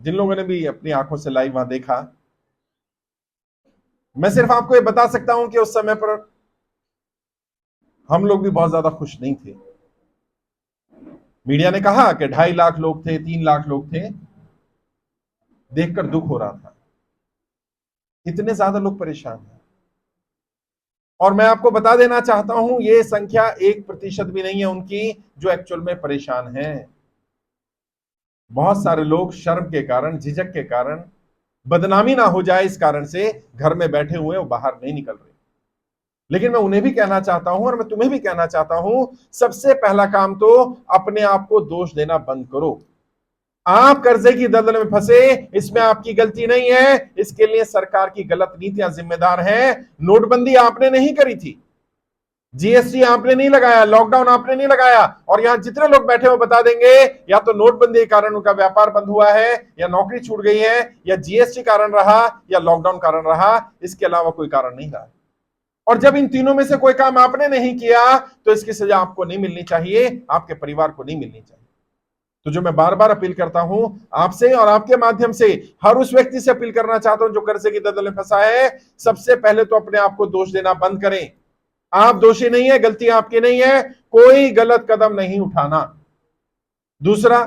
जिन लोगों ने भी अपनी आंखों से लाइव वहां देखा, मैं सिर्फ आपको ये बता सकता हूं कि उस समय पर हम लोग भी बहुत ज्यादा खुश नहीं थे। मीडिया ने कहा कि 2.5 लाख लोग थे, 3 लाख लोग थे, देखकर दुख हो रहा था। इतने ज्यादा लोग परेशान हैं। और मैं आपको बता देना चाहता हूं, ये संख्या 1% भी नहीं है उनकी जो एक्चुअल में परेशान हैं। बहुत सारे लोग शर्म के कारण, झिझक के कारण, बदनामी ना हो जाए इस कारण से घर में बैठे हुए वो बाहर नहीं निकल रहे। लेकिन मैं उन्हें भी कहना चाहता हूं और मैं तुम्हें भी कहना चाहता हूं, सबसे पहला काम तो अपने आप को दोष देना बंद करो। आप कर्जे की दलदल में फंसे, इसमें आपकी गलती नहीं है, इसके लिए सरकार की गलत नीतियां जिम्मेदार हैं। नोटबंदी आपने नहीं करी थी, जीएसटी आपने नहीं लगाया, लॉकडाउन आपने नहीं लगाया, और यहां जितने लोग बैठे हो बता देंगे या तो नोटबंदी के कारण उनका व्यापार बंद हुआ है, या नौकरी छूट गई है, या जीएसटी कारण रहा, या लॉकडाउन कारण रहा, इसके अलावा कोई कारण नहीं रहा। और जब इन तीनों में से कोई काम आपने नहीं किया तो इसकी सजा आपको नहीं मिलनी चाहिए, आपके परिवार को नहीं मिलनी चाहिए। तो जो मैं बार बार अपील करता हूं आपसे और आपके माध्यम से हर उस व्यक्ति से अपील करना चाहता हूं जो कर्जे की दलदल में फंसा है, सबसे पहले तो अपने आप को दोष देना बंद करें। आप दोषी नहीं है, गलती आपकी नहीं है, कोई गलत कदम नहीं उठाना। दूसरा,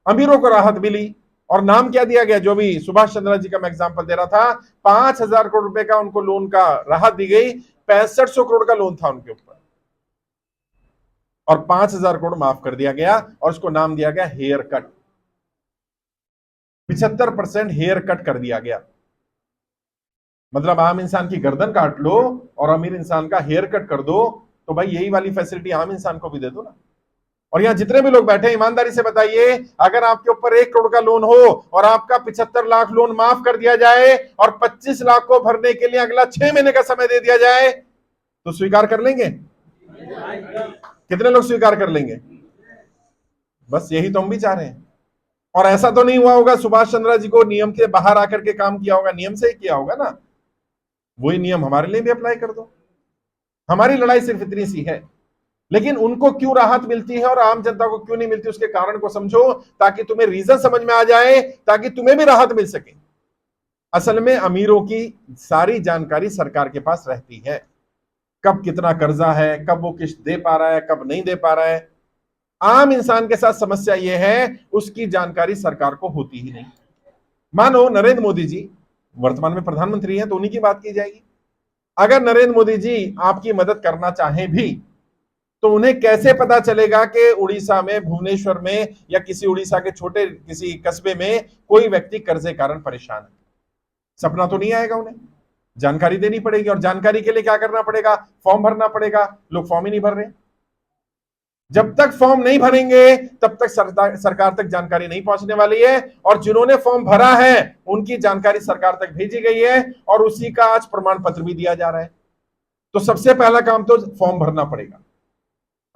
अमीरों को राहत मिली, और नाम क्या दिया गया, जो भी सुभाष चंद्र जी का मैं एग्जांपल दे रहा था, 5,000 करोड़ रुपए का उनको लोन का राहत दी गई। 6500 करोड़ का लोन था उनके ऊपर, और 5,000 करोड़ माफ कर दिया गया, और उसको नाम दिया गया हेयर कट। 75% हेयर कट कर दिया गया। मतलब आम इंसान की गर्दन काट लो और अमीर इंसान का हेयर कट कर दो, तो भाई यही वाली फैसिलिटी आम इंसान को भी दे दो ना। और यहां जितने भी लोग बैठे हैं, ईमानदारी से बताइए, अगर आपके ऊपर 1 करोड़ का लोन हो और आपका 75 लाख लोन माफ कर दिया जाए और 25 लाख को भरने के लिए अगला 6 महीने का समय दे दिया जाए, तो स्वीकार कर लेंगे? कितने लोग स्वीकार कर लेंगे? बस यही तो हम भी चाह रहे हैं। और ऐसा तो नहीं हुआ होगा सुभाष चंद्र जी को नियम के बाहर आकर के काम किया होगा, नियम से ही किया होगा ना। वही नियम हमारे लिए भी अप्लाई कर दो। हमारी लड़ाई सिर्फ इतनी सी है। लेकिन उनको क्यों राहत मिलती है और आम जनता को क्यों नहीं मिलती, उसके कारण को समझो, ताकि तुम्हें रीजन समझ में आ जाए, ताकि तुम्हें भी राहत मिल सके। असल में अमीरों की सारी जानकारी सरकार के पास रहती है, कब कितना कर्जा है, कब वो किस्त दे पा रहा है, कब नहीं दे पा रहा है। आम इंसान के साथ समस्या यह है, उसकी जानकारी सरकार को होती ही नहीं। मानो नरेंद्र मोदी जी वर्तमान में प्रधानमंत्री हैं, तो उन्हीं की बात की जाएगी। अगर नरेंद्र मोदी जी आपकी मदद करना चाहें भी, तो उन्हें कैसे पता चलेगा कि उड़ीसा में, भुवनेश्वर में, या किसी उड़ीसा के छोटे किसी कस्बे में कोई व्यक्ति कर्जे कारण परेशान है? सपना तो नहीं आएगा उन्हें। जानकारी देनी पड़ेगी, और जानकारी के लिए क्या करना पड़ेगा? फॉर्म भरना पड़ेगा। लोग फॉर्म ही नहीं भर रहे। जब तक फॉर्म नहीं भरेंगे तब तक सरकार तक जानकारी नहीं पहुंचने वाली है, और जिन्होंने फॉर्म भरा है उनकी जानकारी सरकार तक भेजी गई है, और उसी का आज प्रमाण पत्र भी दिया जा रहा है। तो सबसे पहला काम तो फॉर्म भरना पड़ेगा,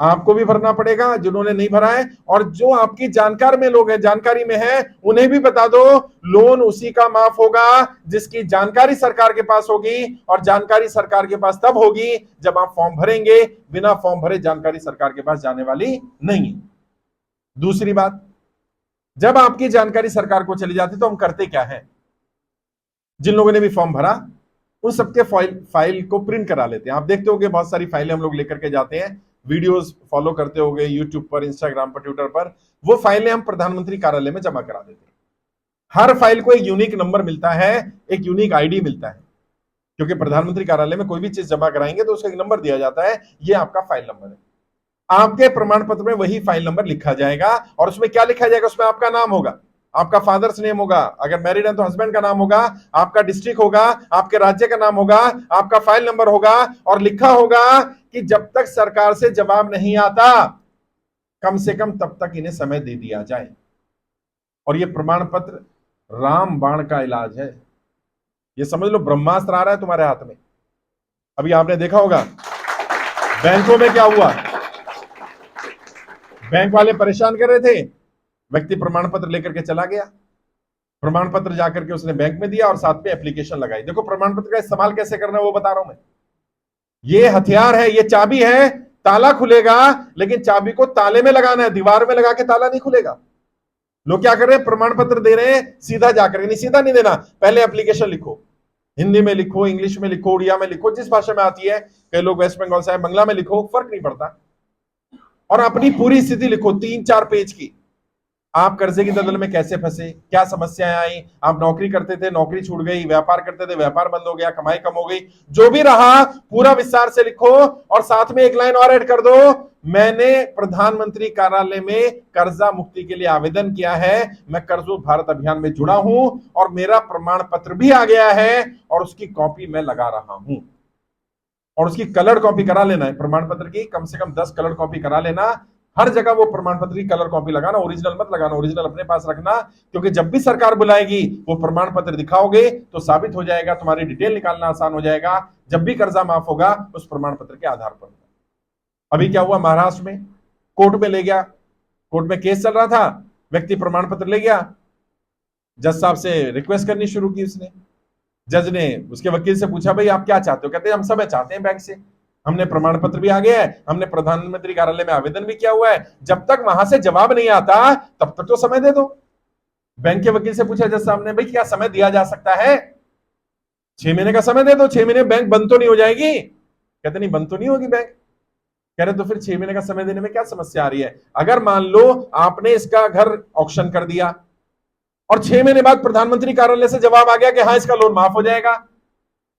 आपको भी भरना पड़ेगा जिन्होंने नहीं भरा है, और जो आपकी जानकार में लोग हैं, जानकारी में है, उन्हें भी बता दो लोन उसी का माफ होगा जिसकी जानकारी सरकार के पास होगी, और जानकारी सरकार के पास तब होगी जब आप फॉर्म भरेंगे। बिना फॉर्म भरे जानकारी सरकार के पास जाने वाली नहीं है। दूसरी बात, जब आपकी जानकारी सरकार को चली जाती तो हम करते क्या है, जिन लोगों ने भी फॉर्म भरा उन सबके फाइल को प्रिंट करा लेते हैं। आप देखते होंगे बहुत सारी फाइलें हम लोग लेकर के जाते हैं, वीडियोस फॉलो करते होंगे यूट्यूब पर, इंस्टाग्राम पर, ट्विटर पर, वो फाइलें हम प्रधानमंत्री कार्यालय में जमा करा देते हैं। हर फाइल को एक यूनिक नंबर मिलता है, एक यूनिक आईडी मिलता है, क्योंकि प्रधानमंत्री कार्यालय में कोई भी चीज जमा कराएंगे तो उसका एक नंबर दिया जाता है, ये आपका फाइल नंबर है। आपके प्रमाण पत्र में वही फाइल नंबर लिखा जाएगा, और उसमें क्या लिखा जाएगा? उसमें आपका नाम होगा, आपका फादर्स नेम होगा, अगर मैरिड है तो हस्बैंड का नाम होगा, आपका डिस्ट्रिक्ट होगा, आपके राज्य का नाम होगा, आपका फाइल नंबर होगा, और लिखा होगा कि जब तक सरकार से जवाब नहीं आता कम से कम तब तक इन्हें समय दे दिया जाए। और ये प्रमाण पत्र राम बाण का इलाज है। ये समझ लो ब्रह्मास्त्र आ रहा है तुम्हारे हाथ में। अभी आपने देखा होगा बैंकों में क्या हुआ, बैंक वाले परेशान कर रहे थे, व्यक्ति प्रमाण पत्र लेकर के चला गया, प्रमाण पत्र जाकर के उसने बैंक में दिया और साथ में एप्लीकेशन लगाई। देखो प्रमाण पत्र का इस्तेमाल कैसे करना है वो बता रहा हूं मैं। ये हथियार है, ये चाबी है, ताला खुलेगा, लेकिन चाबी को ताले में लगाना है, दीवार में लगा के ताला नहीं खुलेगा। लोग क्या कर रहे हैं, प्रमाण पत्र दे रहे हैं सीधा जाकर, नहीं सीधा नहीं देना, पहले एप्लीकेशन लिखो, हिंदी में लिखो, इंग्लिश में लिखो, उड़िया में लिखो, जिस भाषा में आती है, कई लोग वेस्ट बंगाल से आए, बंगला में लिखो, फर्क नहीं पड़ता, और अपनी पूरी स्थिति लिखो 3-4 पेज की। आप कर्जे की दलदल में कैसे फंसे, क्या समस्याएं आई, आप नौकरी करते थे, नौकरी छूट गई, व्यापार करते थे, व्यापार बंद हो गया, कमाई कम हो गई, जो भी रहा पूरा विस्तार से लिखो, और साथ में एक लाइन और ऐड कर दो, मैंने प्रधानमंत्री कार्यालय में कर्जा मुक्ति के लिए आवेदन किया है, मैं कर्ज मुक्त भारत अभियान में जुड़ा हूं, और मेरा प्रमाण पत्र भी आ गया है, और उसकी कॉपी मैं लगा रहा हूं, और उसकी कलर कॉपी करा लेना है, प्रमाण पत्र की कम से कम 10 कलर कॉपी करा लेना, हर जगह वो प्रमाण पत्र की कलर कॉपी लगाना, ओरिजिनल मत लगाना, ओरिजिनल अपने पास रखना, क्योंकि जब भी सरकार बुलाएगी वो प्रमाण पत्र दिखाओगे तो साबित हो जाएगा, तुम्हारी डिटेल निकालना आसान हो जाएगा, जब भी कर्जा माफ होगा उस प्रमाण पत्र के आधार पर। अभी क्या हुआ, महाराष्ट्र में कोर्ट में ले गया, कोर्ट में केस चल रहा था, व्यक्ति प्रमाण पत्र ले गया, जज साहब से रिक्वेस्ट करनी शुरू की उसने, जज ने उसके वकील से पूछा, भाई आप क्या चाहते हो, कहते हैं हम सब चाहते हैं बैंक से, हमने प्रमाण पत्र भी आ गया है, हमने प्रधानमंत्री कार्यालय में आवेदन भी किया हुआ है, जब तक वहां से जवाब नहीं आता तब तक तो समय दे दो। बैंक के वकील से पूछा जज साहब ने, भाई क्या समय दिया जा सकता है, 6 महीने का समय दे दो, 6 महीने बैंक बंद तो नहीं हो जाएगी, कहते नहीं बंद तो नहीं होगी बैंक, कह रहे तो फिर 6 महीने का समय देने में क्या समस्या आ रही है, अगर मान लो आपने इसका घर ऑक्शन कर दिया और 6 महीने बाद प्रधानमंत्री कार्यालय से जवाब आ गया कि हाँ इसका लोन माफ हो जाएगा,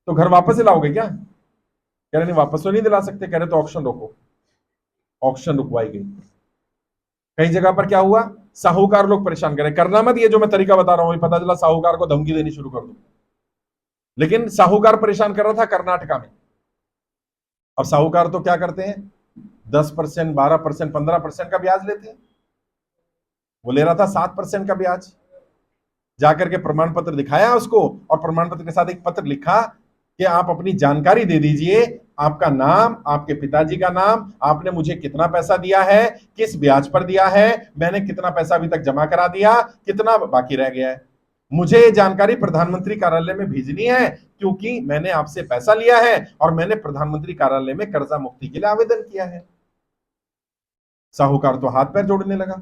तो घर वापस दिलाओगे क्या, कह रहे नहीं वापस तो नहीं दिला सकते, कह रहे तो ऑक्शन रोको, ऑक्शन रुकवाई गई। कई जगह पर क्या हुआ, साहूकार लोग परेशान करे, करना मत ये जो मैं तरीका बता रहा हूं, पता चला साहूकार को धमकी देनी शुरू कर दो, लेकिन साहूकार परेशान कर रहा था कर्नाटका में। अब साहूकार तो क्या करते हैं, 10%, 12%, 15% का ब्याज लेते हैं, वो ले रहा था 7% का ब्याज, जाकर के प्रमाण पत्र दिखाया उसको, और प्रमाण पत्र के साथ एक पत्र लिखा कि आप अपनी जानकारी दे दीजिए, आपका नाम, आपके पिताजी का नाम, आपने मुझे कितना पैसा दिया है, किस ब्याज पर दिया है, मैंने कितना पैसा अभी तक जमा करा दिया, कितना बाकी रह गया है, मुझे ये जानकारी प्रधानमंत्री कार्यालय में भेजनी है, क्योंकि मैंने आपसे पैसा लिया है और मैंने प्रधानमंत्री कार्यालय में कर्जा मुक्ति के लिए आवेदन किया है। साहूकार तो हाथ पैर जोड़ने लगा,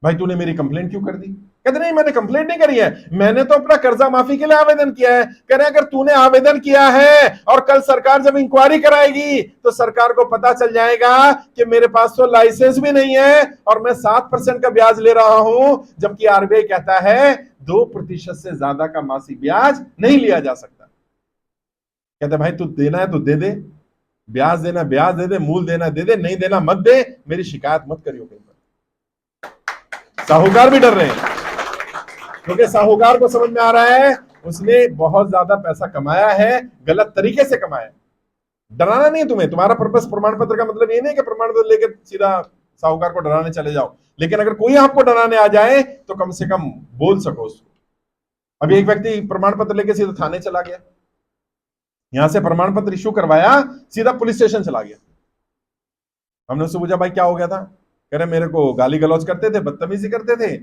भाई तूने मेरी कंप्लेंट क्यों कर दी, कहते नहीं मैंने कंप्लेंट नहीं करी है, मैंने तो अपना कर्जा माफी के लिए आवेदन किया है। कह रहे अगर तूने आवेदन किया है और कल सरकार जब इंक्वायरी कराएगी तो सरकार को पता चल जाएगा कि मेरे पास तो लाइसेंस भी नहीं है और मैं 7% का ब्याज ले रहा हूं, जबकि आरबीआई कहता है 2% से ज्यादा का मासिक ब्याज नहीं लिया जा सकता। कहते भाई तू देना है तो दे दे, ब्याज देना ब्याज दे दे, मूल देना दे दे, नहीं देना मत दे, मेरी शिकायत मत करियो कहीं पर। साहूकार भी डर रहे हैं, क्योंकि साहूकार को समझ में आ रहा है उसने बहुत ज्यादा पैसा कमाया है, गलत तरीके से कमाया। डराना नहीं तुम्हें, तुम्हारा पर्पस प्रमाण पत्र का मतलब ये नहीं कि प्रमाण पत्र लेकर सीधा साहूकार को डराने चले जाओ, लेकिन अगर कोई आपको डराने आ जाए तो कम से कम बोल सको उसको। अभी एक व्यक्ति प्रमाण पत्र लेके सीधा थाने चला गया, यहां से प्रमाण पत्र इश्यू करवाया, सीधा पुलिस स्टेशन चला गया। हमने उससे पूछा भाई क्या हो गया था, कह रहे मेरे को गाली गलौज करते थे, बदतमीजी करते थे,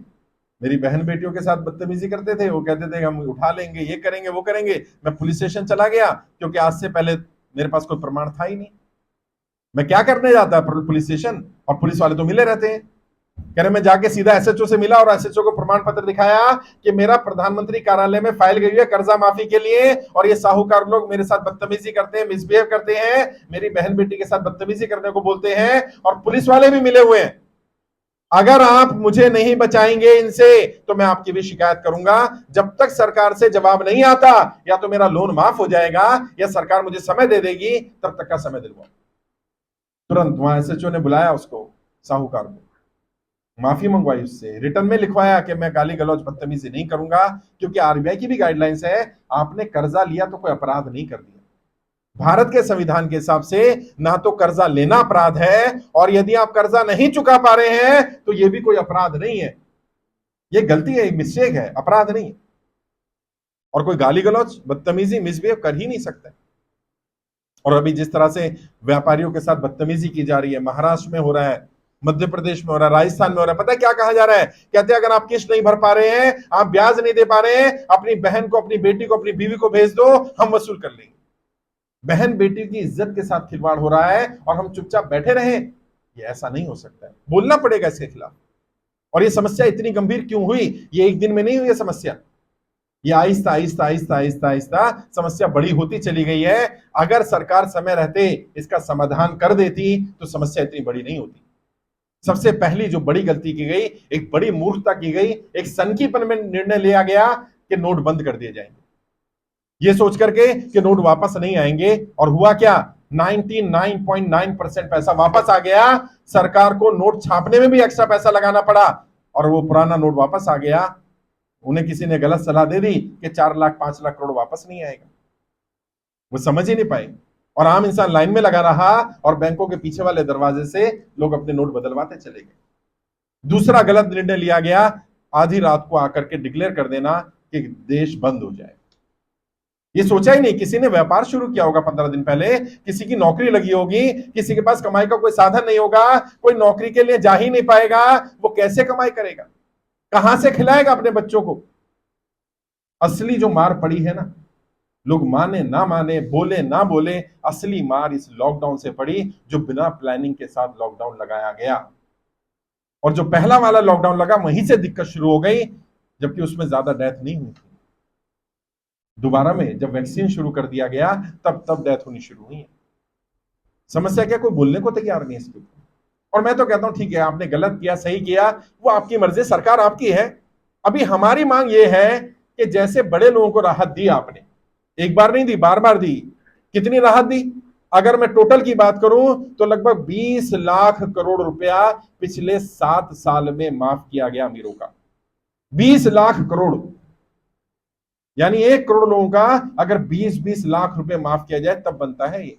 मेरी बहन बेटियों के साथ बदतमीजी करते थे, वो कहते थे हम उठा लेंगे, ये करेंगे वो करेंगे। मैं पुलिस स्टेशन चला गया क्योंकि आज से पहले मेरे पास कोई प्रमाण था ही नहीं, मैं क्या करने जाता पुलिस स्टेशन, और पुलिस वाले तो मिले रहते हैं। कह रहे मैं जाके सीधा एसएचओ से मिला और एसएचओ को प्रमाण पत्र दिखाया कि मेरा प्रधानमंत्री कार्यालय में फाइल गई है कर्जा माफी के लिए, और ये साहूकार लोग मेरे साथ बदतमीजी करते हैं, मिसबिहेव करते हैं, मेरी बहन बेटी के साथ बदतमीजी करने को बोलते हैं, और पुलिस वाले भी मिले हुए हैं। अगर आप मुझे नहीं बचाएंगे इनसे तो मैं आपकी भी शिकायत करूंगा। जब तक सरकार से जवाब नहीं आता या तो मेरा लोन माफ हो जाएगा या सरकार मुझे समय दे देगी, तब तक का समय दिलवाओ। तुरंत वहां एसएचओ ने बुलाया उसको, साहूकार को, माफी मंगवाई उससे, रिटर्न में लिखवाया कि मैं गाली गलौज बदतमीजी नहीं करूंगा, क्योंकि आरबीआई की भी गाइडलाइंस है, आपने कर्जा लिया तो कोई अपराध नहीं कर दिया। भारत के संविधान के हिसाब से ना तो कर्जा लेना अपराध है, और यदि आप कर्जा नहीं चुका पा रहे हैं तो यह भी कोई अपराध नहीं है, यह गलती है, मिस्टेक है, अपराध नहीं है। और कोई गाली गलौज बदतमीजी मिसबिहेव कर ही नहीं सकता। और अभी जिस तरह से व्यापारियों के साथ बदतमीजी की जा रही है, महाराष्ट्र में हो रहा है, मध्य प्रदेश में हो रहा है, राजस्थान में हो रहा है, पता है क्या कहा जा रहा है, कहते हैं अगर आप किस्त नहीं भर पा रहे हैं, आप ब्याज नहीं दे पा रहे हैं, अपनी बहन को, अपनी बेटी को, अपनी बीवी को भेज दो, हम वसूल कर लेंगे। बहन बेटी की इज्जत के साथ खिलवाड़ हो रहा है और हम चुपचाप बैठे रहें, ये ऐसा नहीं हो सकता है, बोलना पड़ेगा इसके खिलाफ। और ये समस्या इतनी गंभीर क्यों हुई? ये एक दिन में नहीं हुई है समस्या, ये आहिस्ता आहिस्ता आहिस्ता आहिस्ता आहिस्ता समस्या बड़ी होती चली गई है। अगर सरकार समय रहते इसका समाधान कर देती तो समस्या इतनी बड़ी नहीं होती। सबसे पहली जो बड़ी गलती की गई, एक बड़ी मूर्खता की गई, एक सनकीपन में निर्णय लिया गया कि नोट बंद कर दिए जाएंगे, ये सोच करके कि नोट वापस नहीं आएंगे। और हुआ क्या? 99.9% पैसा वापस आ गया। सरकार को नोट छापने में भी एक्स्ट्रा पैसा लगाना पड़ा और वो पुराना नोट वापस आ गया। उन्हें किसी ने गलत सलाह दे दी कि 4 लाख 5 लाख करोड़ वापस नहीं आएगा, वो समझ ही नहीं पाए और आम इंसान लाइन में लगा रहा और बैंकों के पीछे वाले दरवाजे से लोग अपने नोट बदलवाते चले गए। दूसरा गलत निर्णय लिया गया, आधी रात को आकर के डिक्लेयर कर देना कि देश बंद हो जाए। ये सोचा ही नहीं, किसी ने व्यापार शुरू किया होगा 15 दिन पहले, किसी की नौकरी लगी होगी, किसी के पास कमाई का कोई साधन नहीं होगा, कोई नौकरी के लिए जा ही नहीं पाएगा, वो कैसे कमाई करेगा, कहां से खिलाएगा अपने बच्चों को? असली जो मार पड़ी है ना, लोग माने ना माने, बोले ना बोले, असली मार इस लॉकडाउन से पड़ी जो बिना प्लानिंग के साथ लॉकडाउन लगाया गया। और जो पहला वाला लॉकडाउन लगा वहीं से दिक्कत शुरू हो गई, जबकि उसमें ज्यादा डेथ नहीं हुई थी। दोबारा में जब वैक्सीन शुरू कर दिया गया तब डेथ होनी शुरू हुई है। समस्या क्या? कोई बोलने को तैयार नहीं इसके ऊपर। और मैं तो कहता हूं ठीक है, आपने गलत किया सही किया वो आपकी मर्जी, सरकार आपकी है। अभी हमारी मांग ये है कि जैसे बड़े लोगों को राहत दी आपने, एक बार नहीं दी, बार बार दी। कितनी राहत दी? अगर मैं टोटल की बात करूं तो लगभग 20 लाख करोड़ रुपया पिछले 7 साल में माफ किया गया अमीरों का। 20 लाख करोड़, यानी 1 करोड़ लोगों का अगर 20-20 लाख रुपए माफ किया जाए तब बनता है ये।